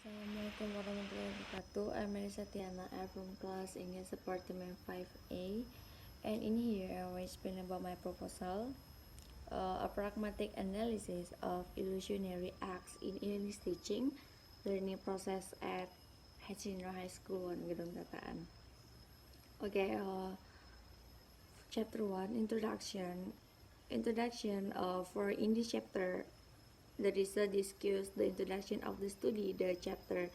Assalamualaikum warahmatullahi wabarakatuh. I'm Erisa Tiana. I'm from class English Department 5A, and in here I will explain about my proposal, a pragmatic analysis of illusionary acts in English teaching learning process at Senior High School in Gedung Tataan. Okay, chapter 1, introduction. For in this chapter, the research discusses the introduction of the study. The chapter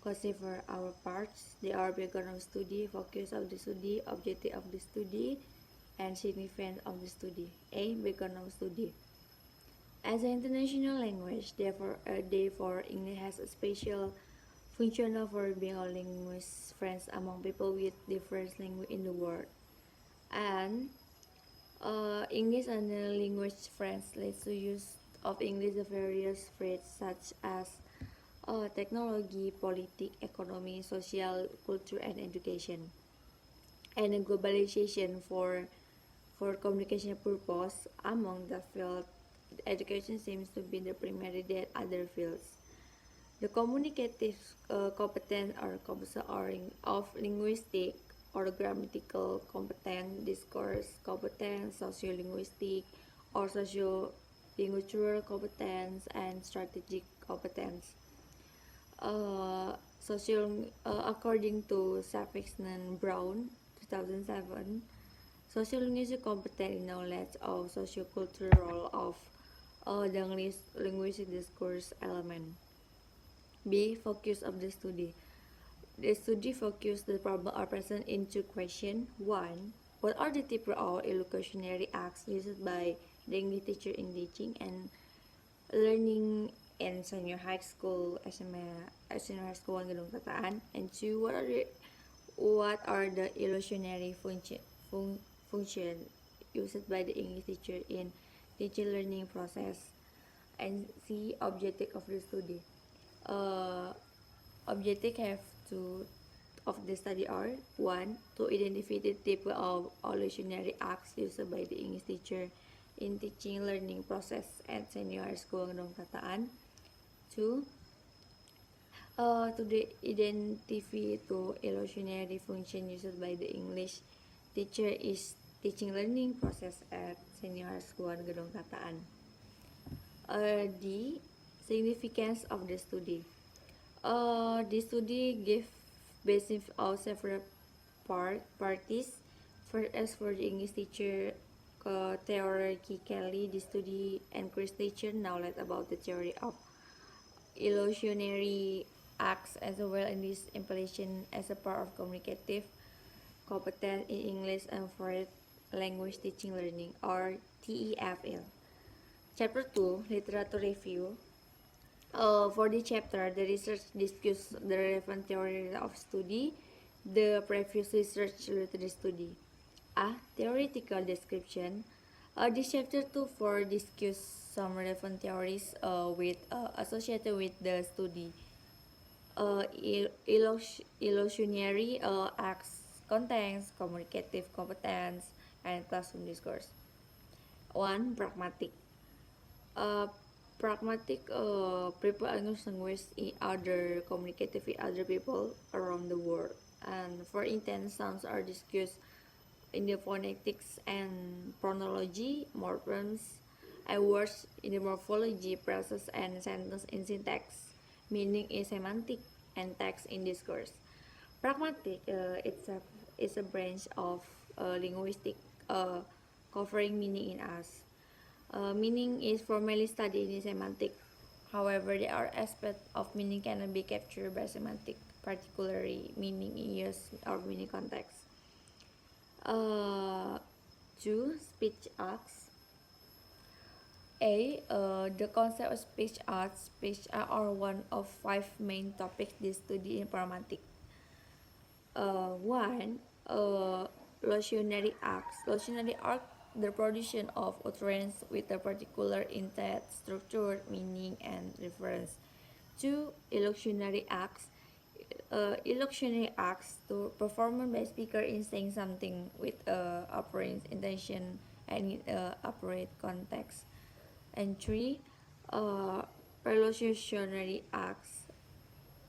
considers our parts. They are background of study, focus of the study, objective of the study, and significance of the study. A. Background of study. As an international language, therefore English has a special function for being a language friends among people with different language in the world. And English and language friends leads to use of English of various phrases such as technology, politics, economy, social, culture, and education. And globalization for communication purpose among the field, education seems to be the primary than other fields. The communicative competence or of linguistic or grammatical competence, discourse competence, sociolinguistic or socio-linguistical competence, and strategic competence. According to Sappington Brown, 2007, sociolinguistic competence in knowledge of sociocultural of the linguistic discourse element. B. Focus of the study. The study focus the problem are present in two questions. One, what are the typical or illusionary acts used by the English teacher in teaching and learning in senior high school, senior high school in Gedung Tataan? And two, what are the illusionary function used by the English teacher in teaching learning process? And C, objective of the study. Objective have to of the study are: 1. To identify the type of illusionary acts used by the English teacher in teaching learning process at senior high school Gedung Tataan. 2. To identify to illusionary function used by the English teacher is teaching learning process at senior high school Gedung Tataan. D. Significance of the study. The study gave basis of several parties. First, as for the English teacher, theoretically, the study encouraged teacher knowledge about the theory of illusionary acts as well in this implementation as a part of communicative competence in English and foreign language teaching learning, or TEFL. Chapter 2, Literature Review. For the chapter, the research discusses the relevant theory of study, the previous research related to the study. A. Theoretical description. This chapter 2 for discuss some relevant theories associated with the study. Illusionary acts, contents, communicative competence, and classroom discourse. 1. Pragmatic. Pragmatic people understand ways in other communicative with other people around the world, and for instance sounds are discussed in the phonetics and phonology, morphemes, and words in the morphology, process, and sentence in syntax, meaning is semantic, and text in discourse. Pragmatic it's a branch of linguistic covering meaning in us. Meaning is formally studied in semantic. However, there are aspects of meaning cannot be captured by semantic, particularly meaning in use or meaning context. 2. Speech arts. The concept of speech arts. Speech arts are one of 5 main topics they study in pragmatic. 1. Illusionary acts. Illusionary art, the production of utterance with a particular intent, structure, meaning, and reference. 2. Illusionary acts. Illusionary acts to performed by speaker in saying something with apparent intention and in appropriate context. And 3. Illusionary acts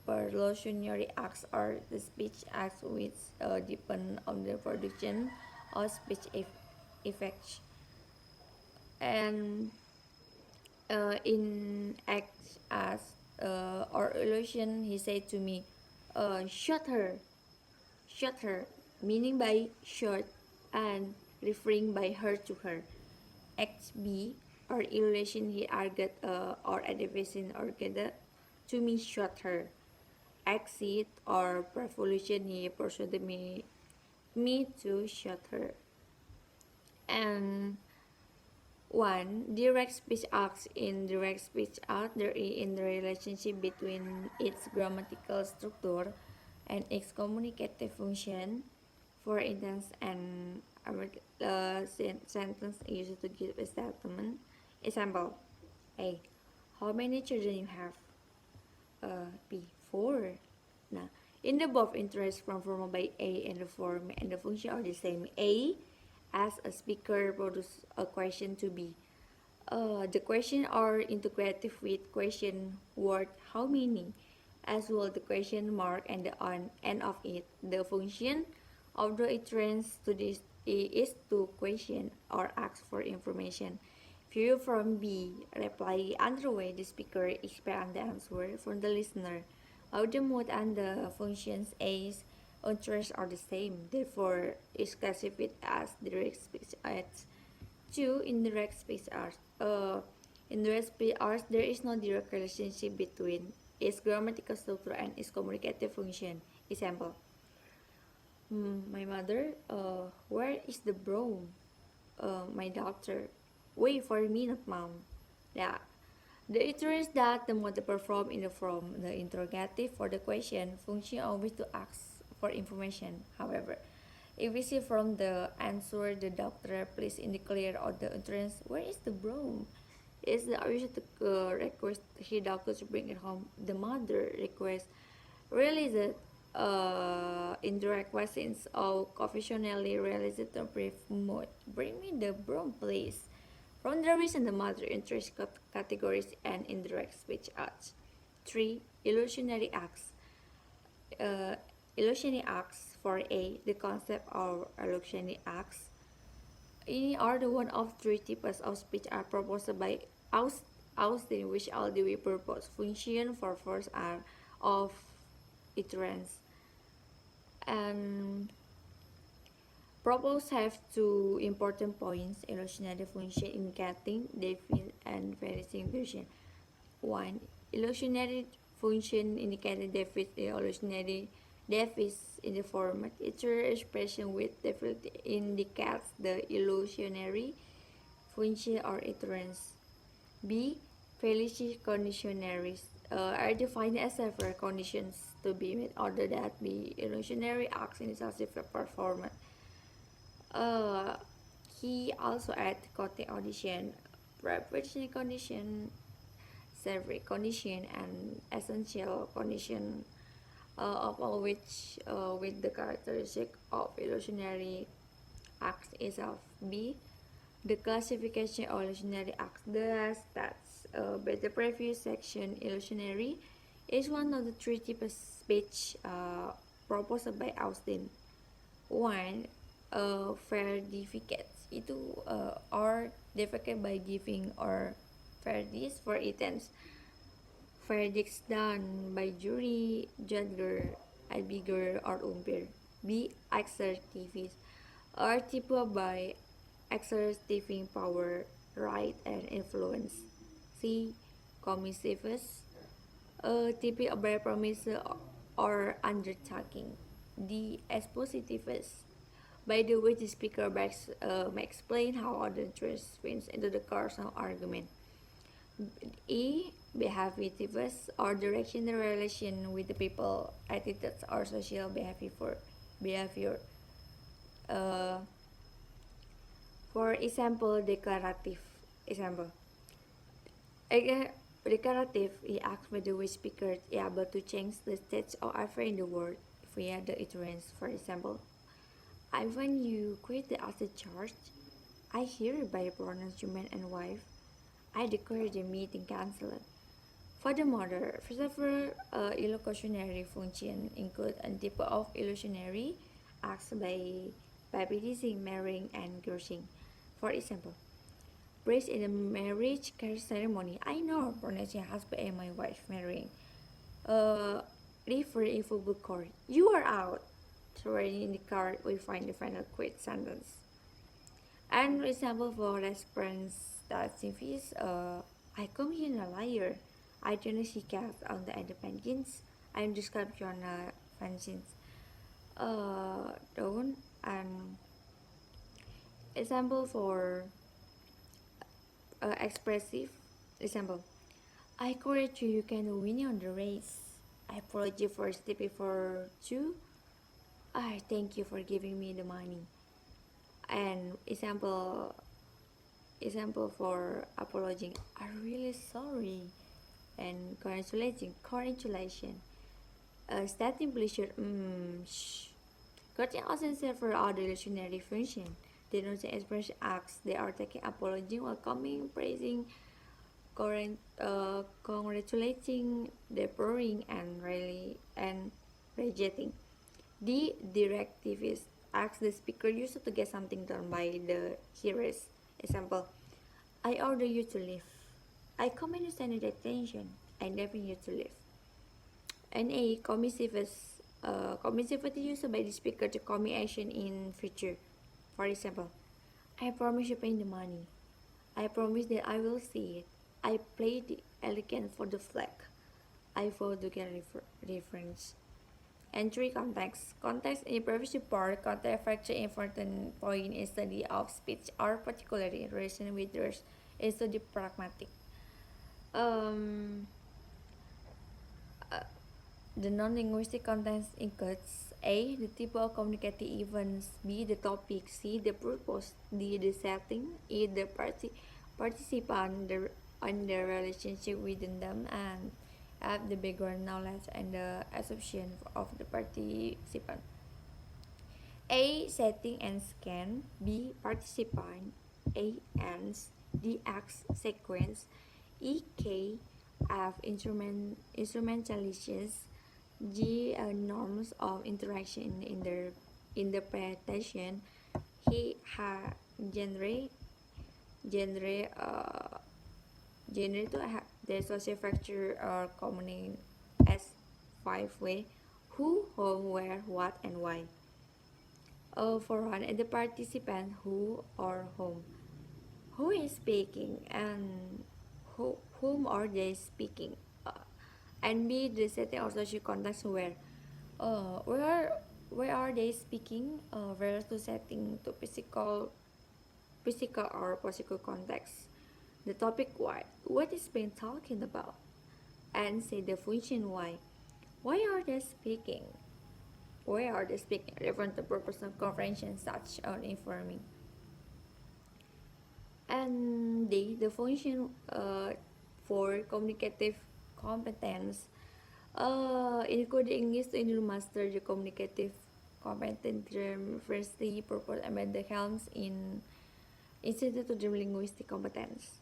perlocutionary acts are the speech acts which depend on the production of speech effects. And in acts as or illusion, he said to me, "Shut her, shut her," meaning by shut and referring by her to her. Act B or illusion, he argued or advising or gathered to me, shut her. Exit or revolution, he persuaded me to shut her. And one direct speech acts. In direct speech act, there is in the relationship between its grammatical structure and its communicative function. For instance, an sentence used to give a statement. Example: A. How many children you have? B. 4. Now, in the above interest from formed by A and the form and the function are the same. A as a speaker produce a question to B. The question are integrative with question word how many, as well the question mark and the on end of it. The function of the entrance to this is to question or ask for information. View from B, reply another way the speaker expect the answer from the listener. How the mode and the functions A's interests are the same, therefore is classified as direct speech acts. 2. Indirect speech arts. Indirect speech arts, there is no direct relationship between its grammatical structure and its communicative function. Example: my mother, where is the broom? My daughter, wait for a minute, mom. Yeah. The interest that the model perform in the form, the interrogative for the question, function always to ask for information. However, if we see from the answer, the doctor please indicate or the entrance, where is the broom? Is the Erisa to request his doctor to bring it home? The mother request really the indirect questions or conventionally realized to brief mode. Bring me the broom, please. From the reason the mother interest categories and indirect speech acts. 3. Illusionary acts. Uh, Illusionary acts. For A, the concept of illusionary acts are the one of three types of speech are proposed by Austin, which all the purpose function for first are of iterance. And propose have two important points: illusionary function indicating definite and varying version. 1. Illusionary function indicating definite illusionary deficit in the format. Each expression with definite indicates the illusionary function or iterance. B. Fallacious conditionaries are defined as several conditions to be met order that the illusionary acts in successive performance. Uh, he also added coding audition, preparation condition, several condition, and essential condition, of all which with the characteristic of illusionary acts is of B. The classification of illusionary acts does that by the previous section. Illusionary is one of the three types of speech proposed by Austin. One, verificates itu are defecate by giving or verdicts for items. Verdicts done by jury, judge, arbiter, or umpire. B. Exercitive are typed by exerting power, right, and influence. C. Commissives typed by promise or undertaking. D. Expositives by the way the speaker may explain how other interests fits into the course of argument. E. Behaviorists or direction the relation with the people, attitudes, or social behavior. Uh, for example, declarative. Example. Declarative, he asks whether the speaker is able to change the state or affair in the world via the utterance. For example, I when you quit the other church, I hereby pronounce you man and wife. I declare the meeting cancelled. Furthermore, several illocutionary functions include a type of illusionary acts by practicing marrying and courting. For example, praise in a marriage ceremony. I know pronouncing husband and my wife marrying. Uh, Refer in full court. You are out. Already in the card, we find the final quote sentence. And example for response that is I come here a liar. I don't see cat on the independence. I'm described on functions. Don't and example for expressive example. I encourage you can win on the race. I apologize for stepping for you. I thank you for giving me the money. And example for apologizing. I'm really sorry. And congratulations. Stating pleasure. Courting also serve for other illusionary function. They don't express acts. They are taking apology, welcoming, praising, congratulating, deploring, and really and rejecting. The directive is asks the speaker user to get something done by the hearers. Example: I order you to leave. I command you standard attention. I never you to leave. And a commissive is commissivity used by the speaker to commit action in future. For example, I promise you pay the money. I promise that I will see it. I play the elegant for the flag. I follow the reference. Entry context. Context in previous part, context factor important point in study of speech or particularly in relation with others is study pragmatic. Um, uh, the non-linguistic context includes A. The type of communicative events, B. The topic, C. The purpose, D. The setting, E. The participant and the relationship within them, and F. The background knowledge and the assumption of the participant. A. Setting and scan, B. Participant, A. Ends, D. Acts sequence, E. K. F. Instrumentalizations, G. Norms of interaction in the interpretation, He. Ha. Genre, genre, uh, genre to have the social factor or common as 5 way: who, whom, where, what, and why. For one, the participant who or whom. Who is speaking and whom are they speaking? And B, the setting or social context where. Uh, where are where are they speaking? Where to setting to physical or political context. The topic why. What is being talking about? And say the function why. Why are they speaking? Why are they speaking? Referring to purpose of comprehension such on informing. And the function for communicative competence including English to master the communicative competence term firstly purpose and the helms in institute to the linguistic competence.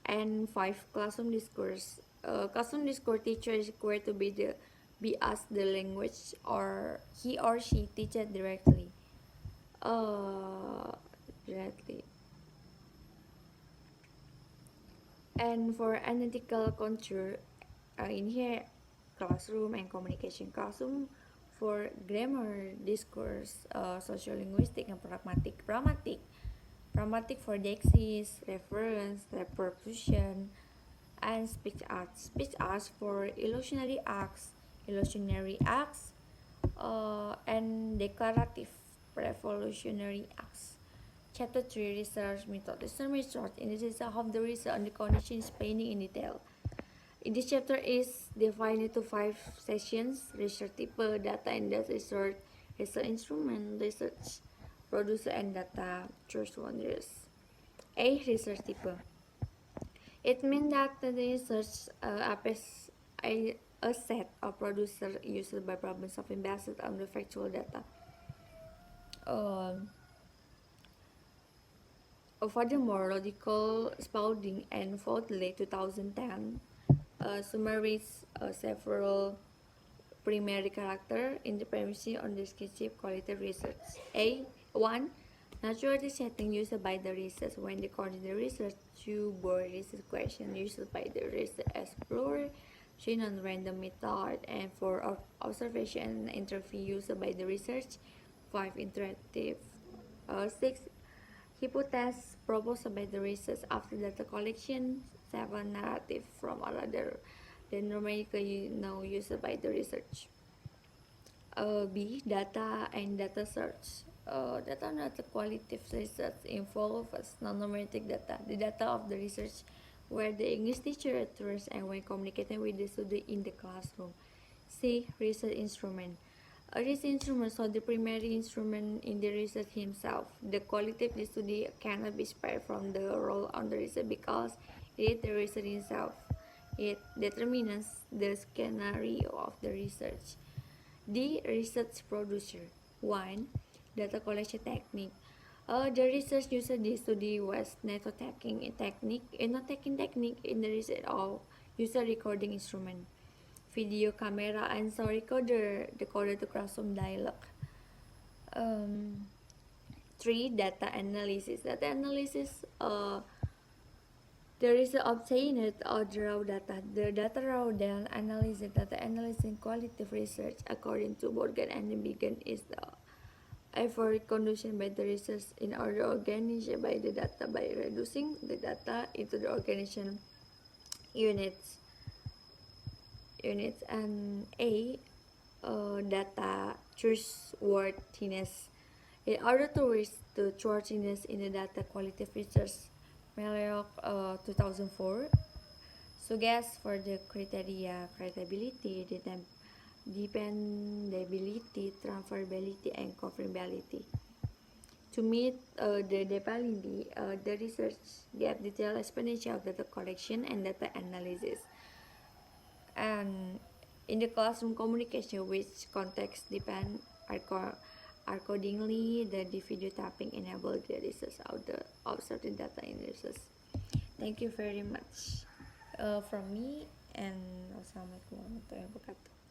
And 5, classroom discourse teacher is required to be asked the language or he or she teaches uh directly. And for analytical contour, in here, classroom and communication classroom for grammar, discourse, sociolinguistic, and pragmatic. Pragmatic for dexis, reference, repercussion, and speech arts. Speech arts for illusionary acts, and declarative revolutionary acts. Chapter 3 Research Method. Research in this is of the research on the condition explaining in detail. In this chapter is divided into 5 sessions: research type, data and data research, research instrument, research producer and data source wonders. A. Research type. It means that the research applies a set of producer used by problem solving based on the factual data. Um, Furthermore, logical Spaulding and Fautley 2010 summarizes several primary character in the premise on descriptive qualitative research. A. 1. Naturality setting used by the research when recording the research. 2. Board research question used by the research explorer. 3. Non-random method. And 4. Observation and interview used by the research. 5. Interactive. 6. Hypothesis proposed by the research after data collection. 7. Narrative from another than numerically now used by the research. B. Data and data search. Data and data qualitative research involves non-numeric data, the data of the research where the English teacher enters and when communicating with the student in the classroom. C. Research instrument. A research instrument, so the primary instrument in the research himself. The quality of the study cannot be spared from the role on the research because it the research itself. It determines the scenario of the research. The research producer. 1. Data collection technique. The research uses the study was note-taking technique, in the research of user recording instrument, video camera, and sound recorder, decoder to classroom dialogue. 3. Data analysis. Data analysis. There is obtained or raw data. The data raw then analysis. Data analysis qualitative research according to Morgan and Bigan is the effort conducted by the research in order to organize by the data by reducing the data into the organization units. And A. Data trustworthiness. In order to reach the trustworthiness in the data quality features, Melliock 2004 suggests for the criteria credibility, dependability, transferability, and confirmability. To meet the dependability, the research gave detailed explanation of data collection and data analysis. And in the classroom communication, which context depend accordingly, the video tapping enabled the research of certain data in research. Thank you very much from me, and wassalamualaikum warahmatullahi wabarakatuh.